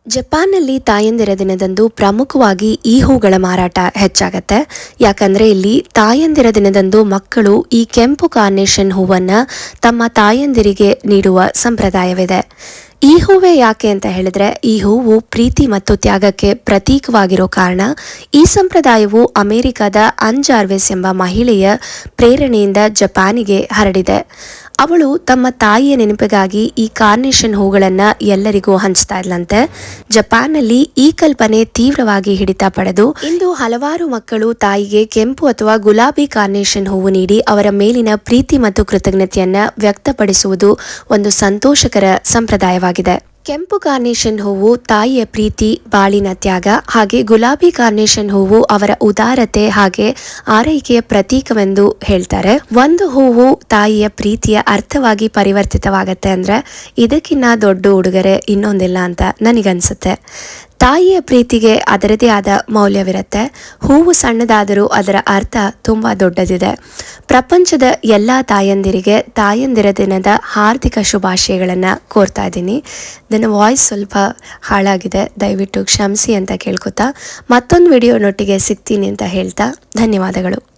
ಜಪಾನ್ನಲ್ಲಿ ತಾಯಂದಿರ ದಿನದಂದು ಪ್ರಮುಖವಾಗಿ ಈ ಹೂಗಳ ಮಾರಾಟ ಹೆಚ್ಚಾಗತ್ತೆ. ಯಾಕಂದ್ರೆ ಇಲ್ಲಿ ತಾಯಂದಿರ ದಿನದಂದು ಮಕ್ಕಳು ಈ ಕೆಂಪು ಕಾರ್ನೇಷನ್ ಹೂವನ್ನ ತಮ್ಮ ತಾಯಂದಿರಿಗೆ ನೀಡುವ ಸಂಪ್ರದಾಯವಿದೆ. ಈ ಹೂವೇ ಯಾಕೆ ಅಂತ ಹೇಳಿದ್ರೆ, ಈ ಹೂವು ಪ್ರೀತಿ ಮತ್ತು ತ್ಯಾಗಕ್ಕೆ ಪ್ರತೀಕವಾಗಿರೋ ಕಾರಣ ಈ ಸಂಪ್ರದಾಯವು ಅಮೆರಿಕದ ಅನ್ ಜಾರ್ವೆಸ್ ಎಂಬ ಮಹಿಳೆಯ ಪ್ರೇರಣೆಯಿಂದ ಜಪಾನಿಗೆ ಹರಡಿದೆ. ಅವಳು ತಮ್ಮ ತಾಯಿಯ ನೆನಪಿಗಾಗಿ ಈ ಕಾರ್ನೇಷನ್ ಹೂಗಳನ್ನು ಎಲ್ಲರಿಗೂ ಹಂಚ್ತಾ ಇದ್ಲಂತೆ. ಜಪಾನ್ನಲ್ಲಿ ಈ ಕಲ್ಪನೆ ತೀವ್ರವಾಗಿ ಹಿಡಿತ ಪಡೆದು ಇಂದು ಹಲವಾರು ಮಕ್ಕಳು ತಾಯಿಗೆ ಕೆಂಪು ಅಥವಾ ಗುಲಾಬಿ ಕಾರ್ನೇಷನ್ ಹೂವು ನೀಡಿ ಅವರ ಮೇಲಿನ ಪ್ರೀತಿ ಮತ್ತು ಕೃತಜ್ಞತೆಯನ್ನ ವ್ಯಕ್ತಪಡಿಸುವುದು ಒಂದು ಸಂತೋಷಕರ ಸಂಪ್ರದಾಯವಾಗಿದೆ. ಕೆಂಪು ಕಾರ್ನೇಷನ್ ಹೂವು ತಾಯಿಯ ಪ್ರೀತಿ, ಬಾಳಿನ ತ್ಯಾಗ, ಹಾಗೆ ಗುಲಾಬಿ ಕಾರ್ನೇಷನ್ ಹೂವು ಅವರ ಉದಾರತೆ ಹಾಗೆ ಆರೈಕೆಯ ಪ್ರತೀಕವೆಂದು ಹೇಳ್ತಾರೆ. ಒಂದು ಹೂವು ತಾಯಿಯ ಪ್ರೀತಿಯ ಅರ್ಥವಾಗಿ ಪರಿವರ್ತಿತವಾಗತ್ತೆ ಅಂದ್ರೆ ಇದಕ್ಕಿನ್ನ ದೊಡ್ಡ ಉಡುಗೊರೆ ಇನ್ನೊಂದಿಲ್ಲ ಅಂತ ನನಗನ್ಸುತ್ತೆ. ತಾಯಿಯ ಪ್ರೀತಿಗೆ ಅದರದೇ ಆದ ಮೌಲ್ಯವಿರುತ್ತೆ. ಹೂವು ಸಣ್ಣದಾದರೂ ಅದರ ಅರ್ಥ ತುಂಬ ದೊಡ್ಡದಿದೆ. ಪ್ರಪಂಚದ ಎಲ್ಲ ತಾಯಂದಿರಿಗೆ ತಾಯಂದಿರ ದಿನದ ಹಾರ್ದಿಕ ಶುಭಾಶಯಗಳನ್ನು ಕೋರ್ತಾ ಇದ್ದೀನಿ. ನನ್ನ ವಾಯ್ಸ್ ಸ್ವಲ್ಪ ಹಾಳಾಗಿದೆ, ದಯವಿಟ್ಟು ಕ್ಷಮಿಸಿ ಅಂತ ಕೇಳ್ಕೊತಾ ಮತ್ತೊಂದು ವಿಡಿಯೋನೊಟ್ಟಿಗೆ ಸಿಗ್ತೀನಿ ಅಂತ ಹೇಳ್ತಾ ಧನ್ಯವಾದಗಳು.